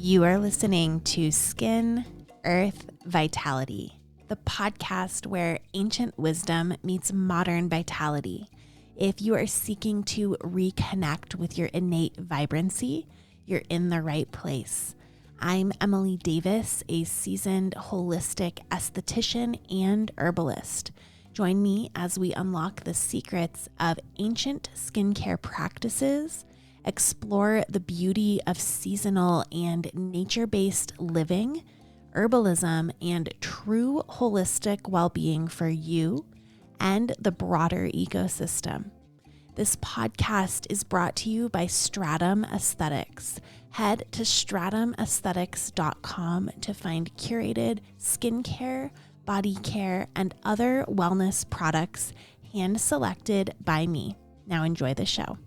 You are listening to Skin, Earth, Vitality, the podcast where ancient wisdom meets modern vitality. If you are seeking to reconnect with your innate vibrancy, you're in the right place. I'm Emily Davis, a seasoned holistic esthetician and herbalist. Join me as we unlock the secrets of ancient skincare practices, explore the beauty of seasonal and nature-based living, herbalism, and true holistic well-being for you and the broader ecosystem. This podcast is brought to you by Stratum Aesthetics. Head to stratumaesthetics.com to find curated skincare, body care, and other wellness products hand-selected by me. Now enjoy the show.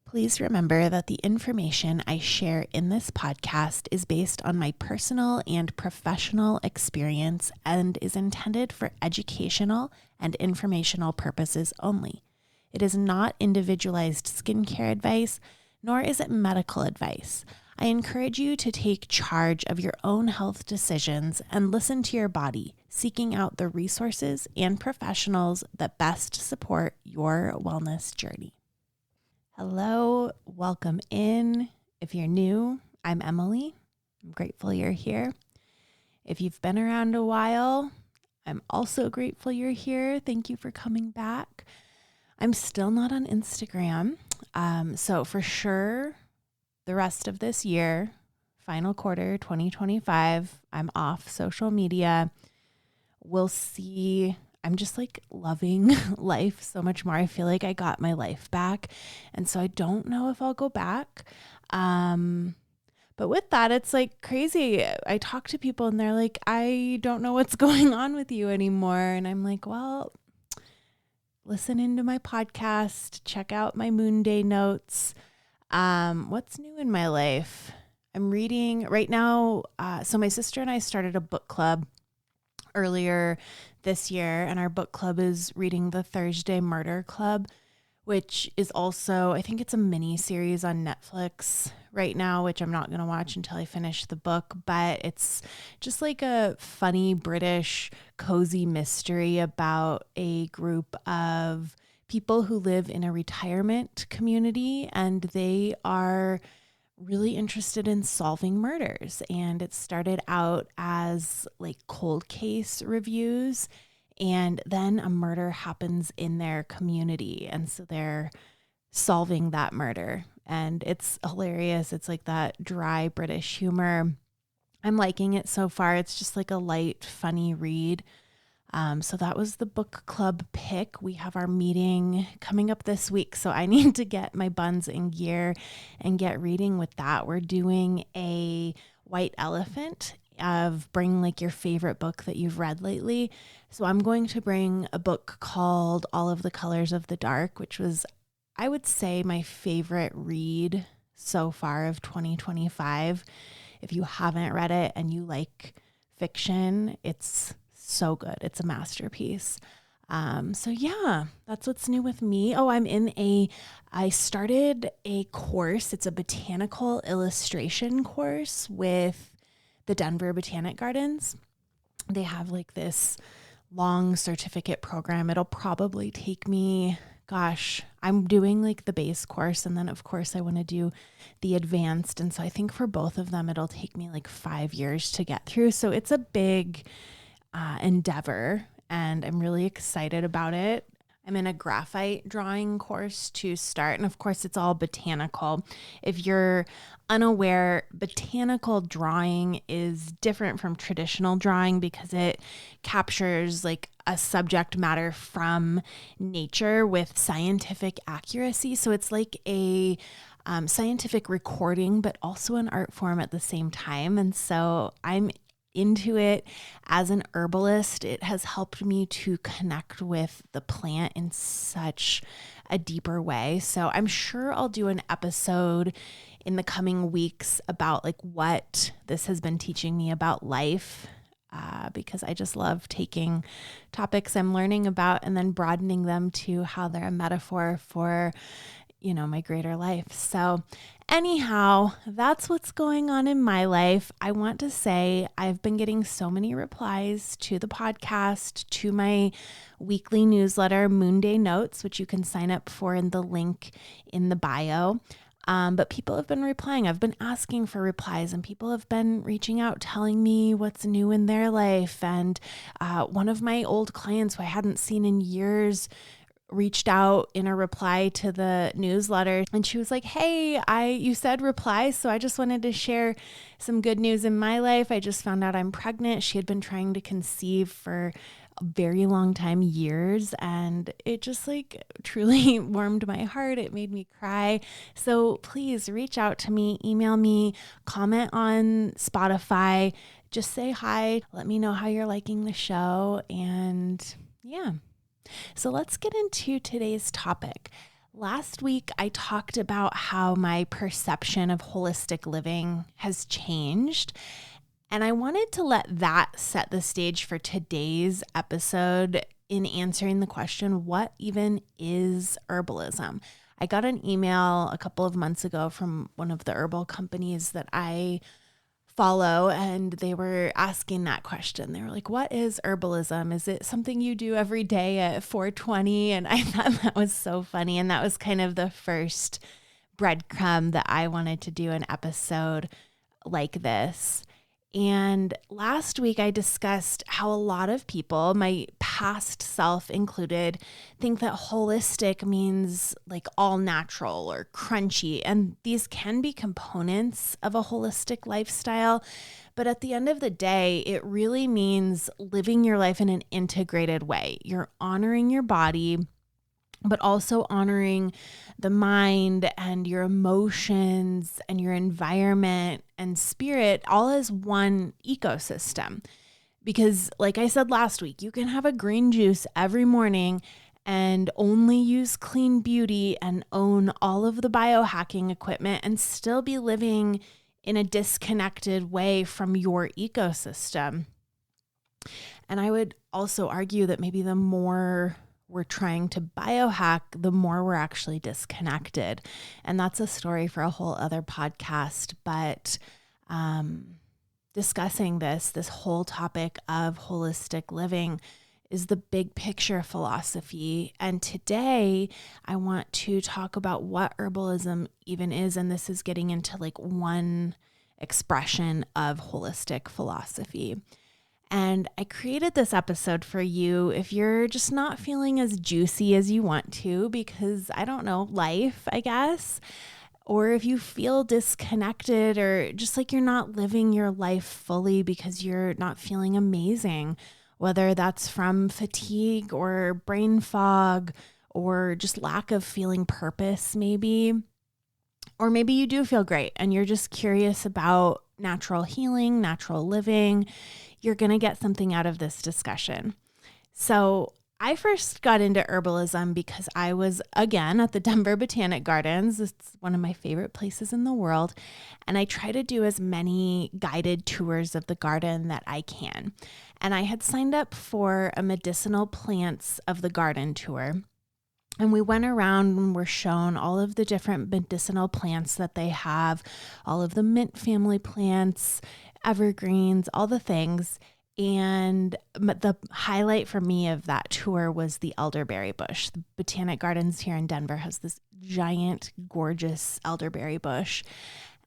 Please remember that the information I share in this podcast is based on my personal and professional experience and is intended for educational and informational purposes only. It is not individualized skincare advice, nor is it medical advice. I encourage you to take charge of your own health decisions and listen to your body, seeking out the resources and professionals that best support your wellness journey. Hello, welcome in. If you're new, I'm Emily. I'm grateful you're here. If you've been around a while, I'm also grateful you're here. Thank you for coming back. I'm still not on Instagram. So for sure, the rest of this year, final quarter 2025, I'm off social media. We'll see. I'm just like loving life so much more. I feel like I got my life back. And so I don't know if I'll go back. But with that, it's like crazy. I talk to people and they're like, I don't know what's going on with you anymore. And I'm like, well, listen into my podcast, check out my Moon Day notes. What's new in my life? I'm reading right now. So my sister and I started a book club earlier this year, and our book club is reading The Thursday Murder Club, which is also, I think it's a mini series on Netflix right now, which I'm not going to watch until I finish the book, but it's just like a funny British cozy mystery about a group of people who live in a retirement community, and they are really interested in solving murders. And it started out as like cold case reviews, and then a murder happens in their community. And so they're solving that murder, and it's hilarious. It's like that dry British humor. I'm liking it so far. It's just like a light, funny read. So that was the book club pick. We have our meeting coming up this week, so I need to get my buns in gear and get reading with that. We're doing a white elephant of bring like your favorite book that you've read lately. So I'm going to bring a book called All of the Colors of the Dark, which was, I would say, my favorite read so far of 2025. If you haven't read it and you like fiction, it's so good. It's a masterpiece. So yeah, that's what's new with me. Oh, I started a course. It's a botanical illustration course with the Denver Botanic Gardens. They have like this long certificate program. It'll probably take me, I'm doing like the base course, and then of course I want to do the advanced. And so I think for both of them, it'll take me like 5 years to get through. So it's a big endeavor, and I'm really excited about it. I'm in a graphite drawing course to start, and of course it's all botanical. If you're unaware, botanical drawing is different from traditional drawing because it captures like a subject matter from nature with scientific accuracy. So it's like a scientific recording, but also an art form at the same time. And so I'm into it as an herbalist. It has helped me to connect with the plant in such a deeper way. So I'm sure I'll do an episode in the coming weeks about like what this has been teaching me about life, because I just love taking topics I'm learning about and then broadening them to how they're a metaphor for my greater life. So anyhow, that's what's going on in my life. I want to say I've been getting so many replies to the podcast, to my weekly newsletter, Moonday Notes, which you can sign up for in the link in the bio. But people have been replying. I've been asking for replies, and people have been reaching out, telling me what's new in their life. And one of my old clients who I hadn't seen in years reached out in a reply to the newsletter, and she was like, hey, you said reply, so I just wanted to share some good news in my life. I just found out I'm pregnant. She had been trying to conceive for a very long time, years, and it just truly warmed my heart. It made me cry. So please reach out to me, email me, comment on Spotify, just say hi, let me know how you're liking the show, and yeah. So let's get into today's topic. Last week, I talked about how my perception of holistic living has changed, and I wanted to let that set the stage for today's episode in answering the question, what even is herbalism? I got an email a couple of months ago from one of the herbal companies that I follow, and they were asking that question. They were like, what is herbalism? Is it something you do every day at 4:20? And I thought that was so funny. And that was kind of the first breadcrumb that I wanted to do an episode like this. And last week I discussed how a lot of people, my past self included, think that holistic means all natural or crunchy. And these can be components of a holistic lifestyle. But at the end of the day, it really means living your life in an integrated way. You're honoring your body, but also honoring the mind and your emotions and your environment and spirit all as one ecosystem. Because like I said last week, you can have a green juice every morning and only use clean beauty and own all of the biohacking equipment and still be living in a disconnected way from your ecosystem. And I would also argue that maybe the more we're trying to biohack, the more we're actually disconnected. And that's a story for a whole other podcast. But discussing this whole topic of holistic living is the big picture philosophy. And today I want to talk about what herbalism even is. And this is getting into one expression of holistic philosophy. And I created this episode for you if you're just not feeling as juicy as you want to, because I don't know, life, I guess, or if you feel disconnected or just you're not living your life fully because you're not feeling amazing, whether that's from fatigue or brain fog or just lack of feeling purpose maybe, or maybe you do feel great and you're just curious about natural healing, natural living. You're going to get something out of this discussion. So I first got into herbalism because I was, again, at the Denver Botanic Gardens. It's one of my favorite places in the world. And I try to do as many guided tours of the garden that I can. And I had signed up for a medicinal plants of the garden tour. And we went around and were shown all of the different medicinal plants that they have, all of the mint family plants, evergreens, all the things. And the highlight for me of that tour was the elderberry bush. The Botanic Gardens here in Denver has this giant, gorgeous elderberry bush.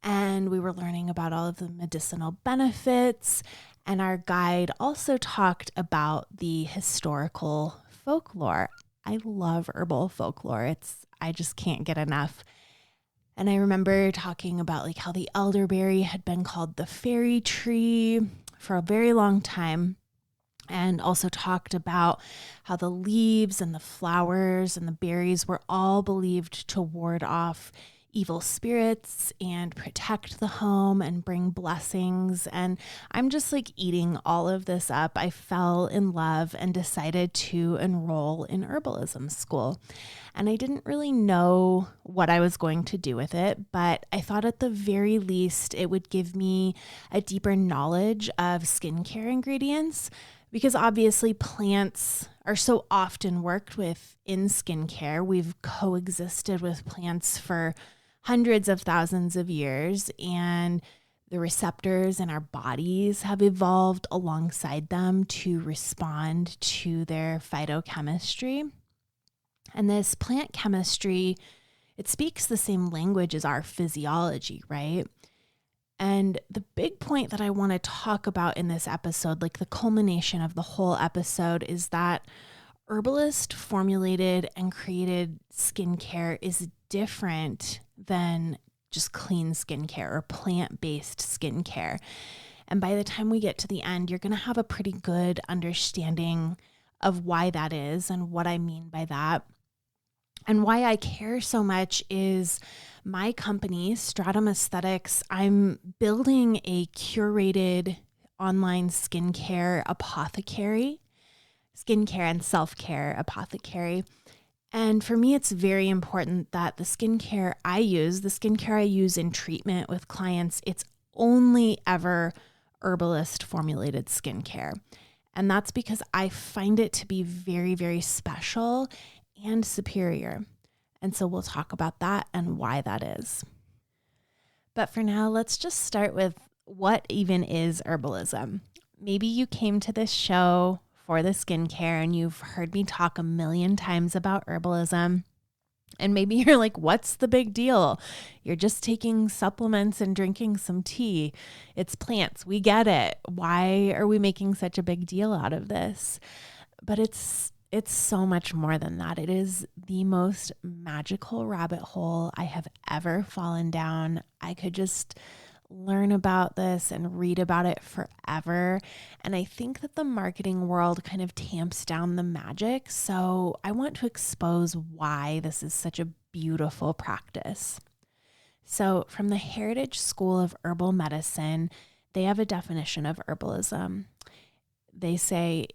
And we were learning about all of the medicinal benefits. And our guide also talked about the historical folklore. I love herbal folklore. I just can't get enough. And I remember talking about how the elderberry had been called the fairy tree for a very long time, and also talked about how the leaves and the flowers and the berries were all believed to ward off evil spirits and protect the home and bring blessings. And I'm just eating all of this up. I fell in love and decided to enroll in herbalism school. And I didn't really know what I was going to do with it, but I thought at the very least it would give me a deeper knowledge of skincare ingredients, because obviously plants are so often worked with in skincare. We've coexisted with plants for hundreds of thousands of years, and the receptors in our bodies have evolved alongside them to respond to their phytochemistry. And this plant chemistry, it speaks the same language as our physiology, right? And the big point that I want to talk about in this episode, like the culmination of the whole episode, is that herbalist formulated and created skincare is different than just clean skincare or plant-based skincare. And by the time we get to the end, you're going to have a pretty good understanding of why that is and what I mean by that. And why I care so much is my company, Stratum Aesthetics. I'm building a curated online skincare and self-care apothecary. And for me, it's very important that the skincare I use in treatment with clients, it's only ever herbalist formulated skincare. And that's because I find it to be very, very special and superior. And so we'll talk about that and why that is. But for now, let's just start with what even is herbalism. Maybe you came to this show for the skincare and you've heard me talk a million times about herbalism. And maybe you're like, what's the big deal? You're just taking supplements and drinking some tea. It's plants. We get it. Why are we making such a big deal out of this? But it's so much more than that. It is the most magical rabbit hole I have ever fallen down. I could just learn about this and read about it forever. And I think that the marketing world kind of tamps down the magic. So I want to expose why this is such a beautiful practice. So from the Heritage School of Herbal Medicine, they have a definition of herbalism. They say,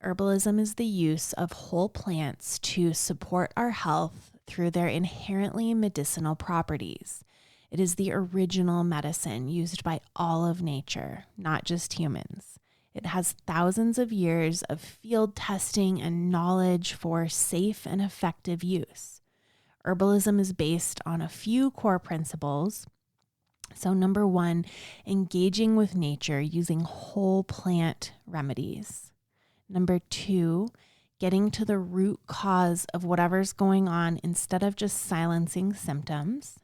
herbalism is the use of whole plants to support our health through their inherently medicinal properties. It is the original medicine used by all of nature, not just humans. It has thousands of years of field testing and knowledge for safe and effective use. Herbalism is based on a few core principles. So 1, engaging with nature using whole plant remedies. 2, getting to the root cause of whatever's going on instead of just silencing symptoms.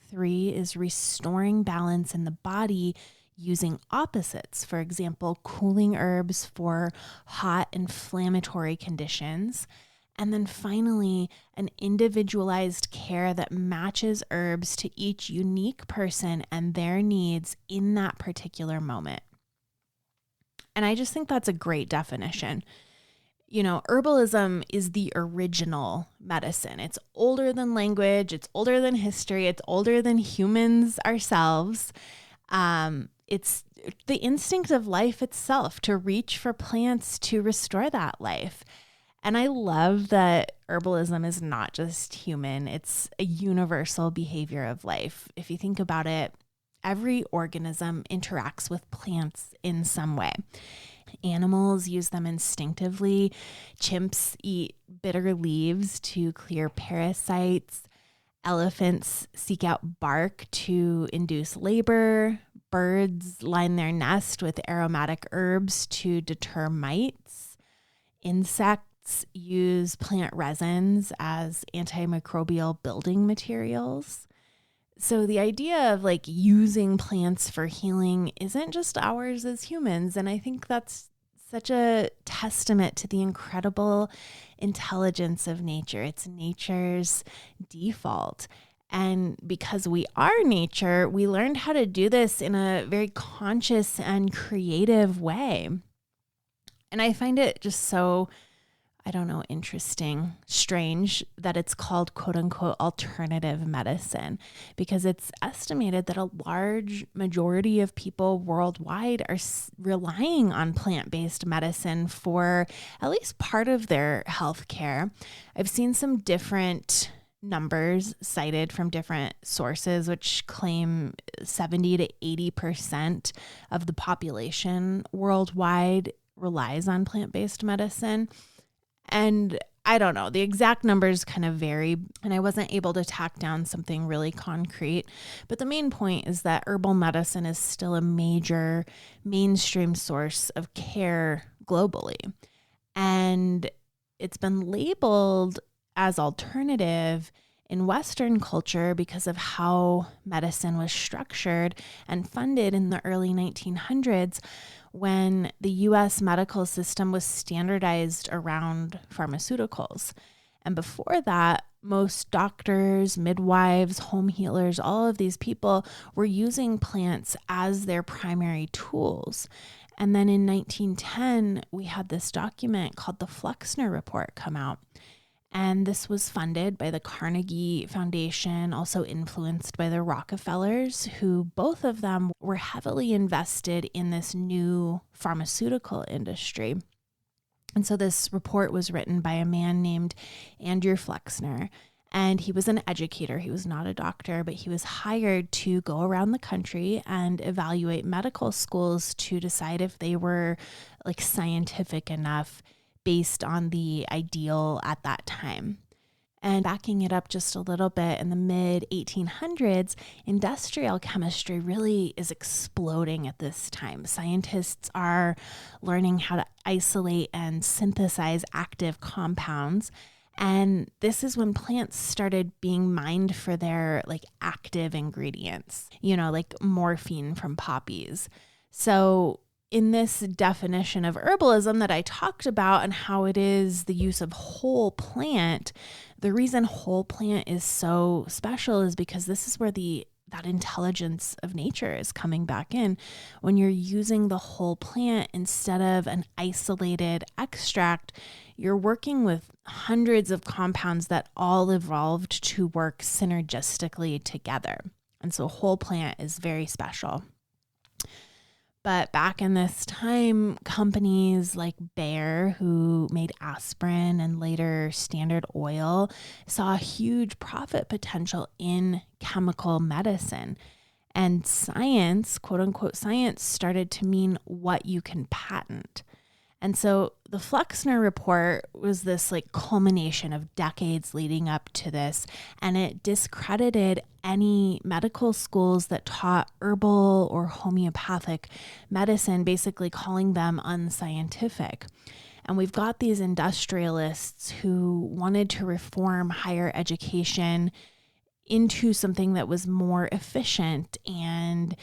3 is restoring balance in the body using opposites. For example, cooling herbs for hot inflammatory conditions. And then finally, an individualized care that matches herbs to each unique person and their needs in that particular moment. And I just think that's a great definition. You know, herbalism is the original medicine. It's older than language. It's older than history. It's older than humans ourselves. It's the instinct of life itself to reach for plants to restore that life. And I love that herbalism is not just human. It's a universal behavior of life. If you think about it, every organism interacts with plants in some way. Animals use them instinctively. Chimps eat bitter leaves to clear parasites. Elephants seek out bark to induce labor. Birds line their nest with aromatic herbs to deter mites. Insects use plant resins as antimicrobial building materials. So the idea of like using plants for healing isn't just ours as humans. And I think that's such a testament to the incredible intelligence of nature. It's nature's default. And because we are nature, we learned how to do this in a very conscious and creative way. And I find it just so, interesting, strange that it's called quote unquote alternative medicine, because it's estimated that a large majority of people worldwide are relying on plant-based medicine for at least part of their health care. I've seen some different numbers cited from different sources, which claim 70 to 80% of the population worldwide relies on plant-based medicine. And I don't know, the exact numbers kind of vary, and I wasn't able to tack down something really concrete. But the main point is that herbal medicine is still a major mainstream source of care globally. And it's been labeled as alternative in Western culture because of how medicine was structured and funded in the early 1900s when the US medical system was standardized around pharmaceuticals. And before that, most doctors, midwives, home healers, all of these people were using plants as their primary tools. And then in 1910, we had this document called the Flexner Report come out. And this was funded by the Carnegie Foundation, also influenced by the Rockefellers, who both of them were heavily invested in this new pharmaceutical industry. And so this report was written by a man named Andrew Flexner. And he was an educator. He was not a doctor, but he was hired to go around the country and evaluate medical schools to decide if they were like scientific enough based on the ideal at that time. And backing it up just a little bit, in the mid 1800s, industrial chemistry really is exploding at this time. Scientists are learning how to isolate and synthesize active compounds. And this is when plants started being mined for their like active ingredients, like morphine from poppies. So in this definition of herbalism that I talked about and how it is the use of whole plant, the reason whole plant is so special is because this is where that intelligence of nature is coming back in. When you're using the whole plant instead of an isolated extract, you're working with hundreds of compounds that all evolved to work synergistically together. And so whole plant is very special. But back in this time, companies like Bayer, who made aspirin and later Standard Oil, saw a huge profit potential in chemical medicine. And science, quote unquote science, started to mean what you can patent. And so the Flexner Report was this like culmination of decades leading up to this, and it discredited any medical schools that taught herbal or homeopathic medicine, basically calling them unscientific. And we've got these industrialists who wanted to reform higher education into something that was more efficient and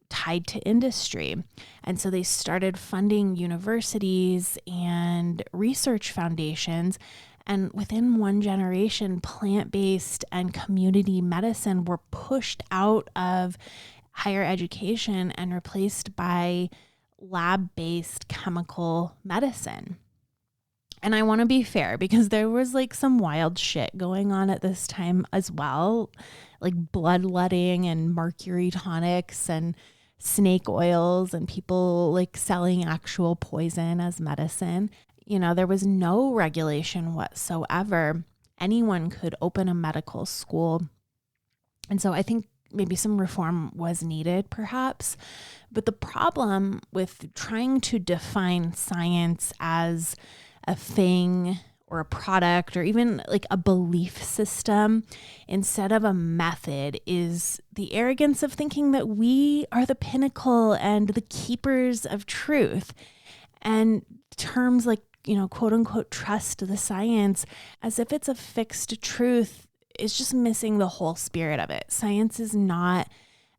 tied to industry. And so they started funding universities and research foundations. And within one generation, plant-based and community medicine were pushed out of higher education and replaced by lab-based chemical medicine. And I want to be fair because there was like some wild shit going on at this time as well, like bloodletting and mercury tonics and snake oils and people like selling actual poison as medicine. There was no regulation whatsoever. Anyone could open a medical school. And so I think maybe some reform was needed perhaps. But the problem with trying to define science as a thing or a product or even like a belief system instead of a method is the arrogance of thinking that we are the pinnacle and the keepers of truth. And terms like, quote unquote, trust the science as if it's a fixed truth is just missing the whole spirit of it. Science is not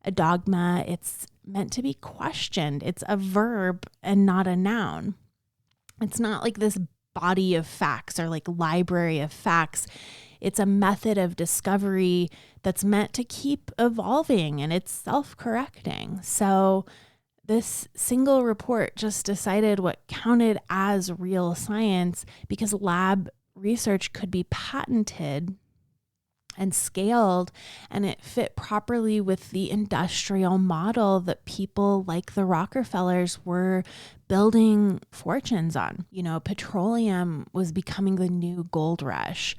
a dogma. It's meant to be questioned. It's a verb and not a noun. It's not like this body of facts or like library of facts. It's a method of discovery that's meant to keep evolving and it's self-correcting. So this single report just decided what counted as real science because lab research could be patented and scaled, and it fit properly with the industrial model that people like the Rockefellers were building fortunes on. You know, petroleum was becoming the new gold rush,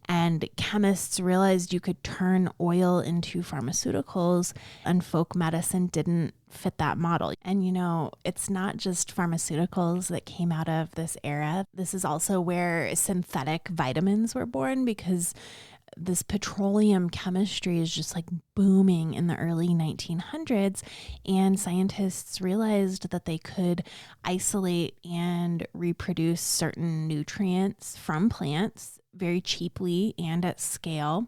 and chemists realized you could turn oil into pharmaceuticals, and folk medicine didn't fit that model. And, you know, it's not just pharmaceuticals that came out of this era. This is also where synthetic vitamins were born, because this petroleum chemistry is just like booming in the early 1900s, and scientists realized that they could isolate and reproduce certain nutrients from plants very cheaply and at scale.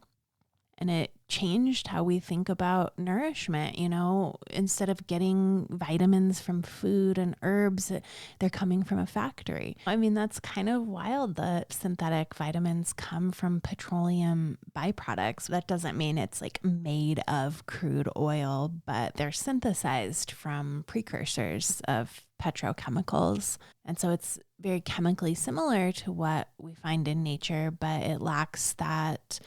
And it changed how we think about nourishment. You know, instead of getting vitamins from food and herbs, they're coming from a factory. I mean, that's kind of wild that synthetic vitamins come from petroleum byproducts. That doesn't mean it's like made of crude oil, but they're synthesized from precursors of petrochemicals. And so it's very chemically similar to what we find in nature, but it lacks that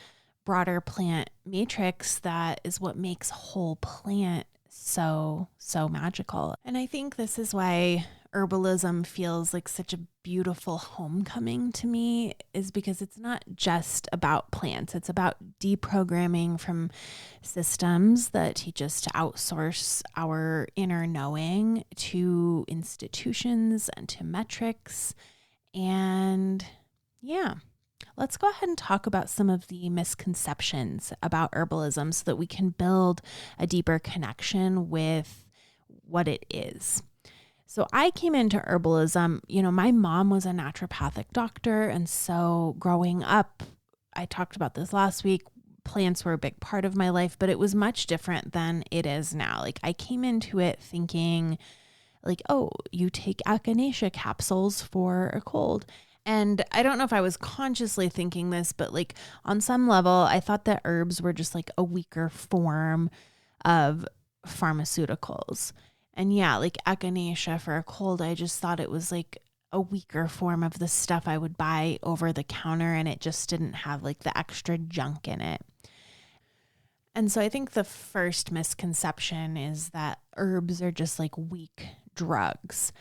broader plant matrix that is what makes whole plant so magical. And I think this is why herbalism feels like such a beautiful homecoming to me, is because it's not just about plants. It's about deprogramming from systems that teach us to outsource our inner knowing to institutions and to metrics. And yeah, let's go ahead and talk about some of the misconceptions about herbalism so that we can build a deeper connection with what it is. So I came into herbalism, you know, my mom was a naturopathic doctor. And so growing up, I talked about this last week, plants were a big part of my life, but it was much different than it is now. Like I came into it thinking like, oh, you take echinacea capsules for a cold. And I don't know if I was consciously thinking this, but like on some level, I thought that herbs were just like a weaker form of pharmaceuticals. And yeah, like echinacea for a cold, I just thought it was like a weaker form of the stuff I would buy over the counter, and it just didn't have like the extra junk in it. And so I think the first misconception is that herbs are just like weak drugs,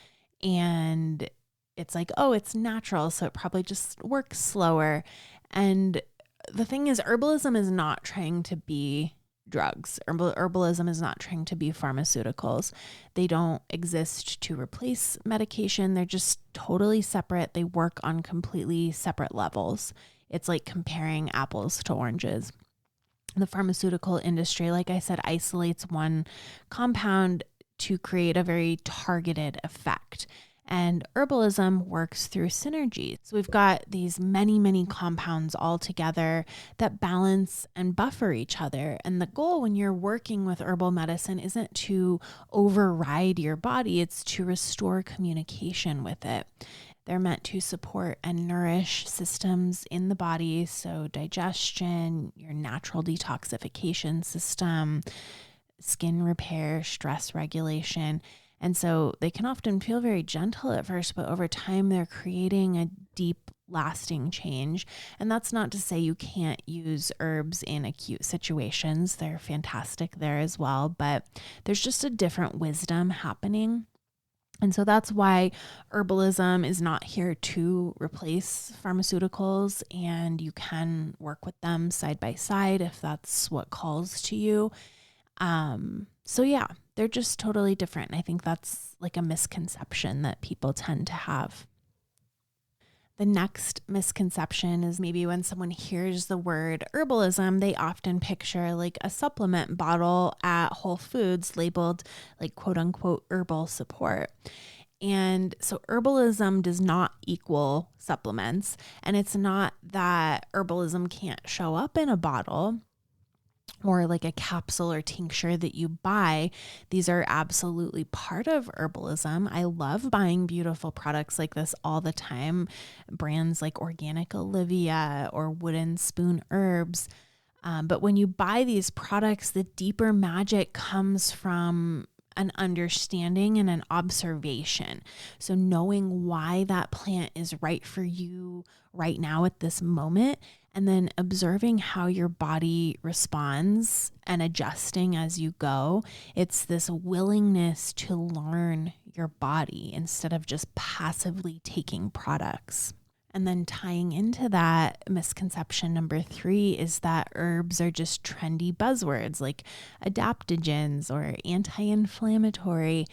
and it's like, oh, it's natural, so it probably just works slower. And the thing is, herbalism is not trying to be drugs. Herbalism is not trying to be pharmaceuticals. They don't exist to replace medication. They're just totally separate. They work on completely separate levels. It's like comparing apples to oranges. The pharmaceutical industry, like I said, isolates one compound to create a very targeted effect. And herbalism works through synergy. So we've got these many compounds all together that balance and buffer each other. And the goal when you're working with herbal medicine isn't to override your body, it's to restore communication with it. They're meant to support and nourish systems in the body. So digestion, your natural detoxification system, skin repair, stress regulation. And so they can often feel very gentle at first, but over time they're creating a deep, lasting change. And that's not to say you can't use herbs in acute situations. They're fantastic there as well, but there's just a different wisdom happening. And so that's why herbalism is not here to replace pharmaceuticals, and you can work with them side by side if that's what calls to you. So yeah, they're just totally different. I think that's like a misconception that people tend to have. The next misconception is maybe when someone hears the word herbalism, they often picture like a supplement bottle at Whole Foods labeled like quote unquote herbal support. And so herbalism does not equal supplements. And it's not that herbalism can't show up in a bottle or like a capsule or tincture that you buy. These are absolutely part of herbalism. I love buying beautiful products like this all the time. Brands like Organic Olivia or Wooden Spoon Herbs. But when you buy these products, the deeper magic comes from an understanding and an observation. So knowing why that plant is right for you right now at this moment, and then observing how your body responds and adjusting as you go. It's this willingness to learn your body instead of just passively taking products. And then tying into that, misconception number 3 is that herbs are just trendy buzzwords like adaptogens or anti-inflammatory.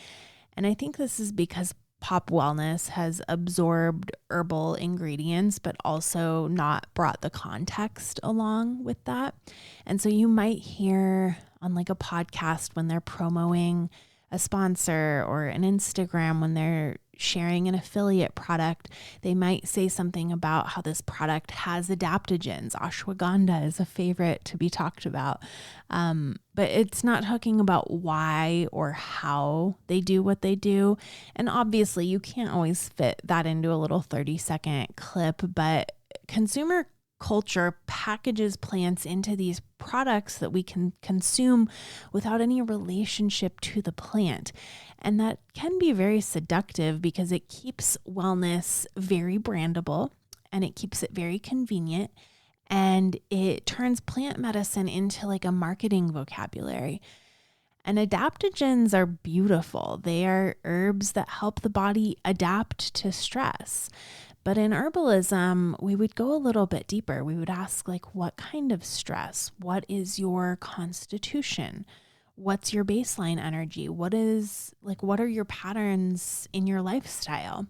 And I think this is because pop wellness has absorbed herbal ingredients, but also not brought the context along with that. And so you might hear on like a podcast when they're promoting a sponsor, or an Instagram when they're sharing an affiliate product, they might say something about how this product has adaptogens. Ashwagandha is a favorite to be talked about. But it's not talking about why or how they do what they do. And obviously you can't always fit that into a little 30-second clip, but consumer culture packages plants into these products that we can consume without any relationship to the plant. And that can be very seductive because it keeps wellness very brandable and it keeps it very convenient. And it turns plant medicine into like a marketing vocabulary. And adaptogens are beautiful. They are herbs that help the body adapt to stress. But in herbalism, we would go a little bit deeper. We would ask, like, what kind of stress? What is your constitution? What's your baseline energy? What are your patterns in your lifestyle?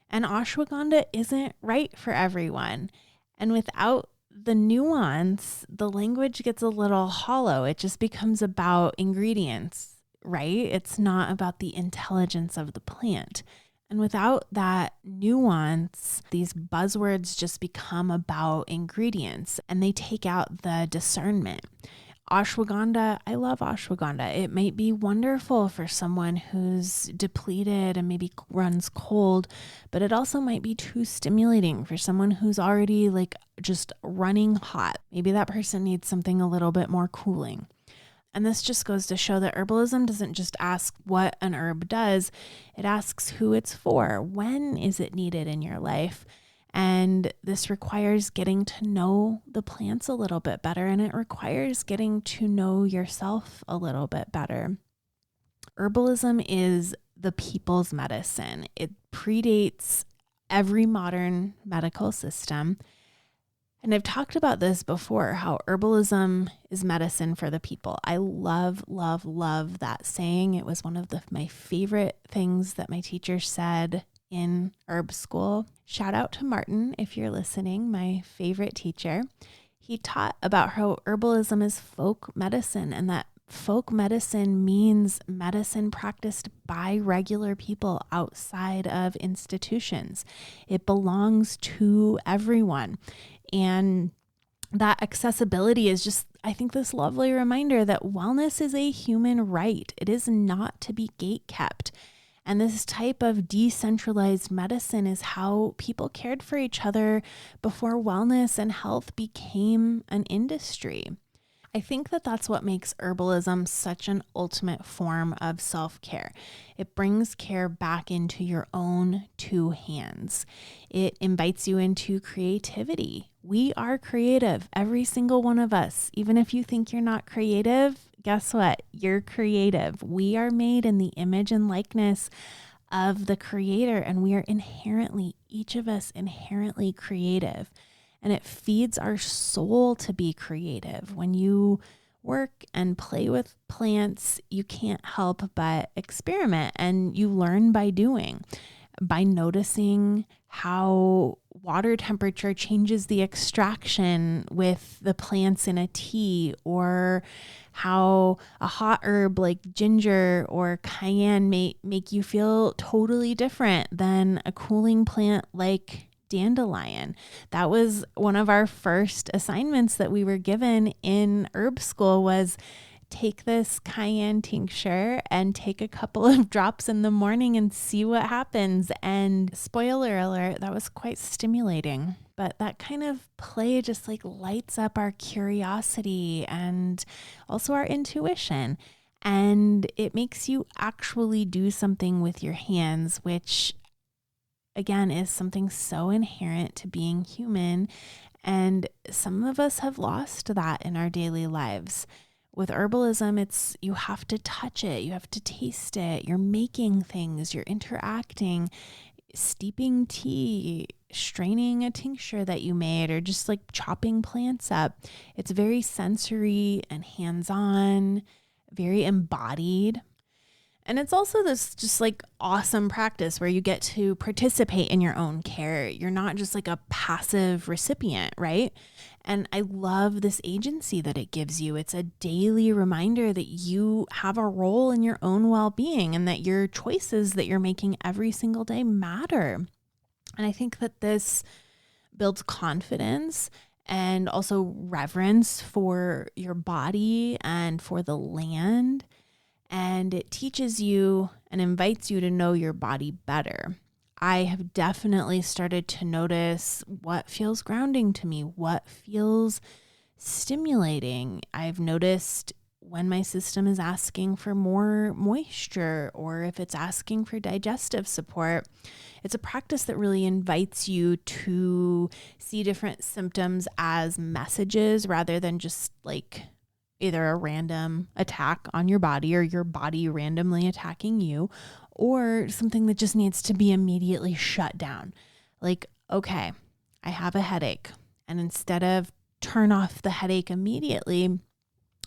And ashwagandha isn't right for everyone. And without the nuance, the language gets a little hollow. It just becomes about ingredients, right? It's not about the intelligence of the plant. And without that nuance, these buzzwords just become about ingredients and they take out the discernment. Ashwagandha, I love ashwagandha. It might be wonderful for someone who's depleted and maybe runs cold, but it also might be too stimulating for someone who's already like just running hot. Maybe that person needs something a little bit more cooling. And this just goes to show that herbalism doesn't just ask what an herb does, it asks who it's for. When is it needed in your life? And this requires getting to know the plants a little bit better, and it requires getting to know yourself a little bit better. Herbalism is the people's medicine. It predates every modern medical system. And I've talked about this before, how herbalism is medicine for the people. I love, love, love that saying. It was one of my favorite things that my teacher said in herb school. Shout out to Martin, if you're listening, my favorite teacher. He taught about how herbalism is folk medicine, and that folk medicine means medicine practiced by regular people outside of institutions. It belongs to everyone. And that accessibility is just, I think, this lovely reminder that wellness is a human right. It is not to be gatekept. And this type of decentralized medicine is how people cared for each other before wellness and health became an industry. I think that that's what makes herbalism such an ultimate form of self-care. It brings care back into your own two hands. It invites you into creativity. We are creative, every single one of us. Even if you think you're not creative, guess what? You're creative. We are made in the image and likeness of the Creator, and we are each of us inherently creative. And it feeds our soul to be creative. When you work and play with plants, you can't help but experiment, and you learn by doing, by noticing how water temperature changes the extraction with the plants in a tea, or how a hot herb like ginger or cayenne may make you feel totally different than a cooling plant like dandelion. That was one of our first assignments that we were given in herb school, was take this cayenne tincture and take a couple of drops in the morning and see what happens. And spoiler alert, that was quite stimulating. But that kind of play just like lights up our curiosity and also our intuition. And it makes you actually do something with your hands, which again is something so inherent to being human. And some of us have lost that in our daily lives. With herbalism, it's you have to touch it, you have to taste it, you're making things, you're interacting, steeping tea, straining a tincture that you made, or just like chopping plants up. It's very sensory and hands-on, very embodied. And it's also this just like awesome practice where you get to participate in your own care. You're not just like a passive recipient, right? And I love this agency that it gives you. It's a daily reminder that you have a role in your own well-being and that your choices that you're making every single day matter. And I think that this builds confidence and also reverence for your body and for the land. And it teaches you and invites you to know your body better. I have definitely started to notice what feels grounding to me, what feels stimulating. I've noticed when my system is asking for more moisture or if it's asking for digestive support. It's a practice that really invites you to see different symptoms as messages rather than just like either a random attack on your body or your body randomly attacking you, or something that just needs to be immediately shut down. Like, okay, I have a headache. And instead of turn off the headache immediately,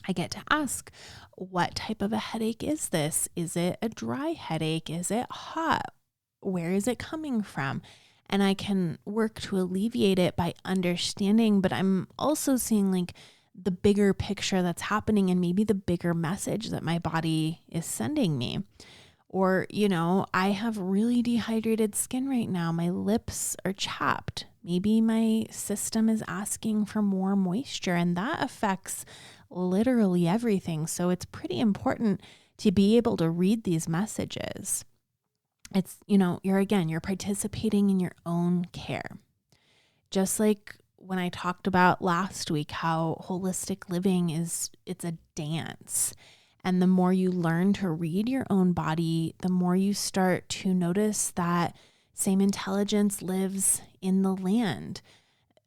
I get to ask, what type of a headache is this? Is it a dry headache? Is it hot? Where is it coming from? And I can work to alleviate it by understanding, but I'm also seeing like the bigger picture that's happening and maybe the bigger message that my body is sending me. Or, I have really dehydrated skin right now. My lips are chapped. Maybe my system is asking for more moisture, and that affects literally everything. So it's pretty important to be able to read these messages. It's, you're participating in your own care. Just like when I talked about last week, how holistic living it's a dance. And the more you learn to read your own body, the more you start to notice that same intelligence lives in the land.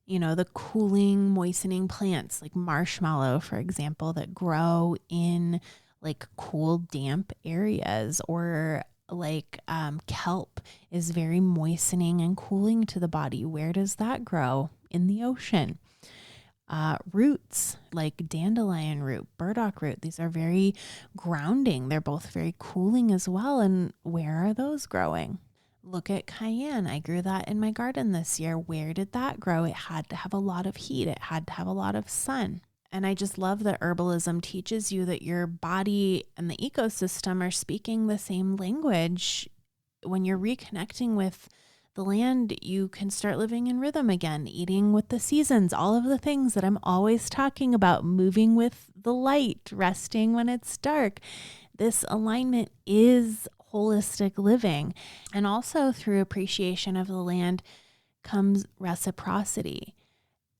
The cooling, moistening plants like marshmallow, for example, that grow in like cool, damp areas, or like kelp is very moistening and cooling to the body. Where does that grow? In the ocean. Roots like dandelion root, burdock root, these are very grounding. They're both very cooling as well. And where are those growing? Look at cayenne. I grew that in my garden this year. Where did that grow? It had to have a lot of heat. It had to have a lot of sun. And I just love that herbalism teaches you that your body and the ecosystem are speaking the same language. When you're reconnecting with the land, you can start living in rhythm again, eating with the seasons, all of the things that I'm always talking about, moving with the light, resting when it's dark. This alignment is holistic living. And also through appreciation of the land comes reciprocity.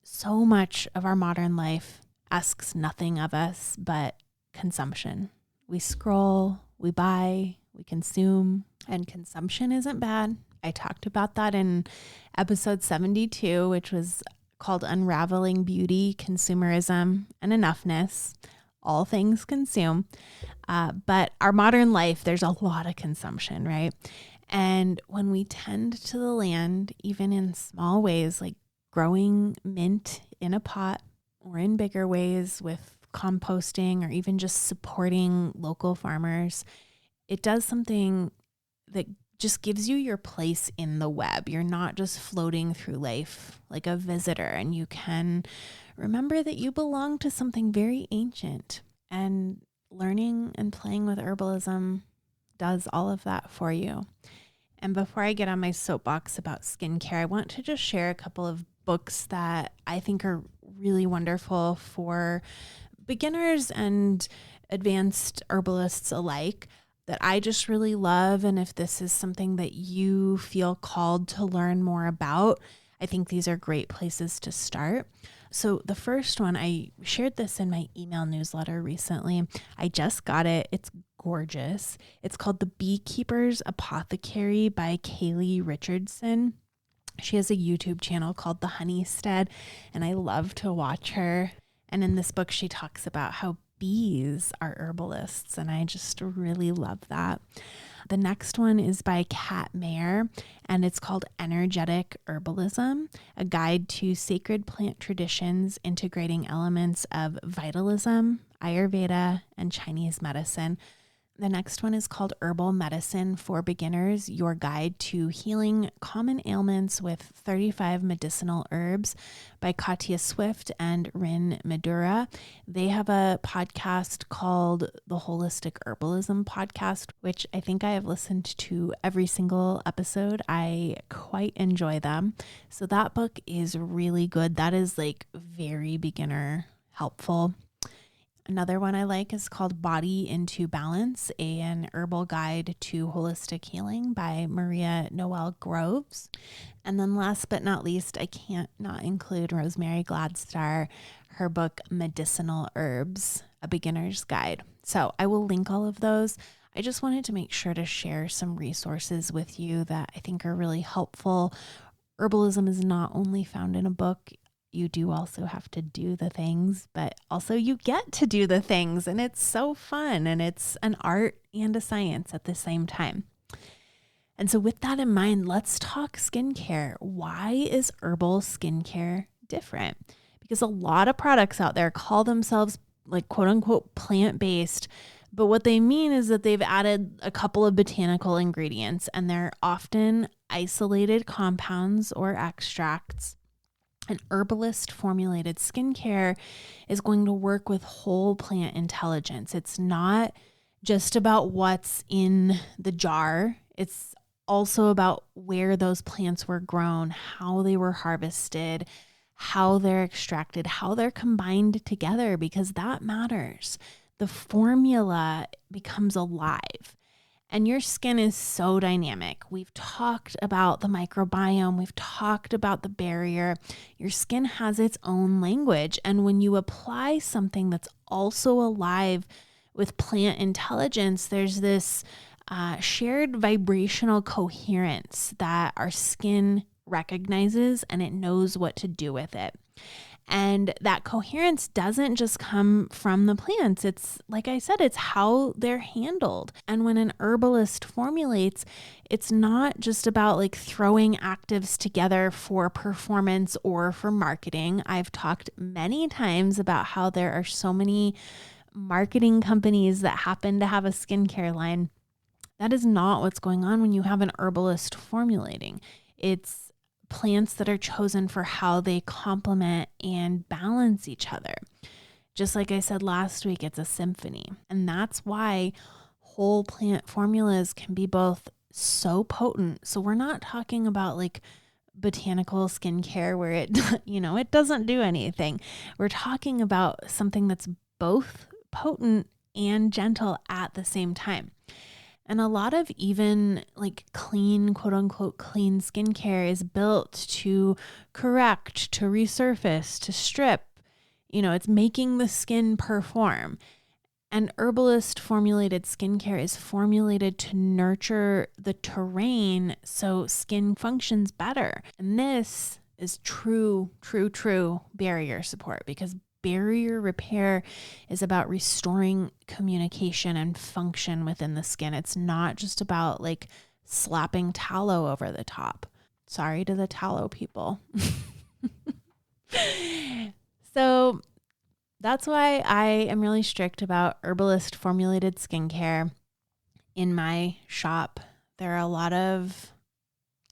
So much of our modern life asks nothing of us but consumption. We scroll, we buy, we consume, and consumption isn't bad. I talked about that in episode 72, which was called Unraveling Beauty, Consumerism, and Enoughness. All things consume. But our modern life, there's a lot of consumption, right? And when we tend to the land, even in small ways, like growing mint in a pot, or in bigger ways with composting, or even just supporting local farmers, it does something that just gives you your place in the web. You're not just floating through life like a visitor, and you can remember that you belong to something very ancient. And learning and playing with herbalism does all of that for you. And before I get on my soapbox about skincare, I want to just share a couple of books that I think are really wonderful for beginners and advanced herbalists alike, that I just really love. And if this is something that you feel called to learn more about, I think these are great places to start. So the first one, I shared this in my email newsletter recently. I just got it. It's gorgeous. It's called The Beekeeper's Apothecary by Kaylee Richardson. She has a YouTube channel called The Honeystead, and I love to watch her. And in this book, she talks about how bees are herbalists, and I just really love that. The next one is by Kat Mayer, and it's called Energetic Herbalism, a guide to sacred plant traditions integrating elements of vitalism, Ayurveda, and Chinese medicine. The next one is called Herbal Medicine for Beginners, your guide to healing common ailments with 35 medicinal herbs by Katya Swift and Rin Madura. They have a podcast called the Holistic Herbalism Podcast, which I think I have listened to every single episode. I quite enjoy them. So that book is really good. That is like very beginner helpful. Another one I like is called Body into Balance, an herbal guide to holistic healing by Maria Noel Groves. And then last but not least, I can't not include Rosemary Gladstar, her book Medicinal Herbs, a beginner's guide. So I will link all of those. I just wanted to make sure to share some resources with you that I think are really helpful. Herbalism is not only found in a book. You do also have to do the things, but also you get to do the things, and it's so fun, and it's an art and a science at the same time. And so with that in mind, let's talk skincare. Why is herbal skincare different? Because a lot of products out there call themselves like quote unquote plant-based, but what they mean is that they've added a couple of botanical ingredients, and they're often isolated compounds or extracts. An herbalist-formulated skincare is going to work with whole plant intelligence. It's not just about what's in the jar. It's also about where those plants were grown, how they were harvested, how they're extracted, how they're combined together, because that matters. The formula becomes alive. And your skin is so dynamic. We've talked about the microbiome. We've talked about the barrier. Your skin has its own language. And when you apply something that's also alive with plant intelligence, there's this shared vibrational coherence that our skin recognizes, and it knows what to do with it. And that coherence doesn't just come from the plants. It's, like I said, it's how they're handled. And when an herbalist formulates, it's not just about like throwing actives together for performance or for marketing. I've talked many times about how there are so many marketing companies that happen to have a skincare line. That is not what's going on when you have an herbalist formulating. It's plants that are chosen for how they complement and balance each other. Just like I said last week, it's a symphony. And that's why whole plant formulas can be both so potent. So we're not talking about like botanical skincare where it, it doesn't do anything. We're talking about something that's both potent and gentle at the same time. And a lot of even like clean, quote unquote, clean skincare is built to correct, to resurface, to strip. It's making the skin perform. And herbalist formulated skincare is formulated to nurture the terrain so skin functions better. And this is true barrier support, because barrier repair is about restoring communication and function within the skin. It's not just about like slapping tallow over the top. Sorry to the tallow people. So that's why I am really strict about herbalist formulated skincare. In my shop, there are a lot of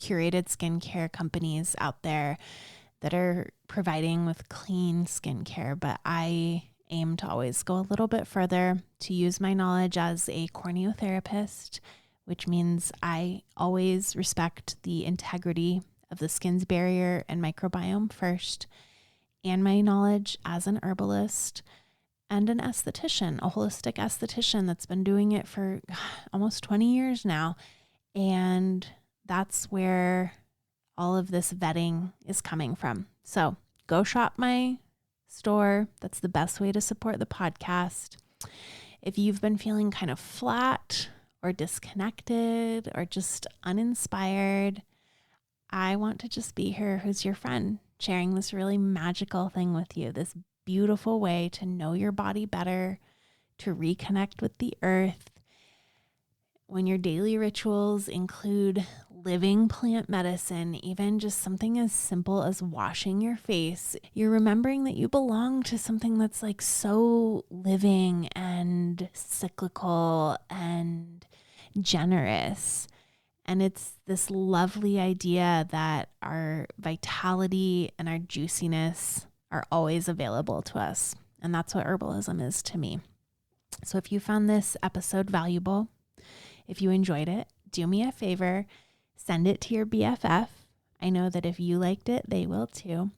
curated skincare companies out there that are providing with clean skincare, but I aim to always go a little bit further, to use my knowledge as a corneotherapist, which means I always respect the integrity of the skin's barrier and microbiome first, and my knowledge as an herbalist and an esthetician, a holistic esthetician that's been doing it for almost 20 years now. And that's where all of this vetting is coming from. So go shop my store. That's the best way to support the podcast. If you've been feeling kind of flat or disconnected or just uninspired, I want to just be here who's your friend, sharing this really magical thing with you, this beautiful way to know your body better, to reconnect with the earth. When your daily rituals include living plant medicine, even just something as simple as washing your face, you're remembering that you belong to something that's like so living and cyclical and generous. And it's this lovely idea that our vitality and our juiciness are always available to us. And that's what herbalism is to me. So if you found this episode valuable, if you enjoyed it, do me a favor, send it to your BFF. I know that if you liked it, they will too.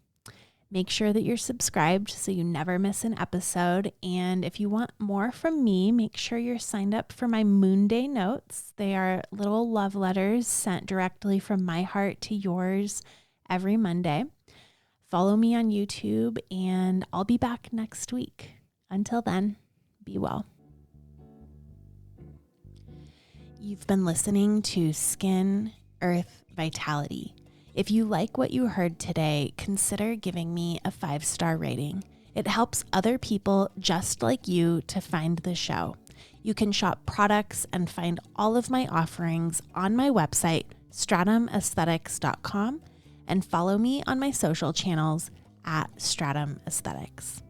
Make sure that you're subscribed so you never miss an episode. And if you want more from me, make sure you're signed up for my Moon Day notes. They are little love letters sent directly from my heart to yours every Monday. Follow me on YouTube, and I'll be back next week. Until then, be well. You've been listening to Skin, Earth, Vitality. If you like what you heard today, consider giving me a 5-star rating. It helps other people just like you to find the show. You can shop products and find all of my offerings on my website, stratumaesthetics.com, and follow me on my social channels @stratumaesthetics.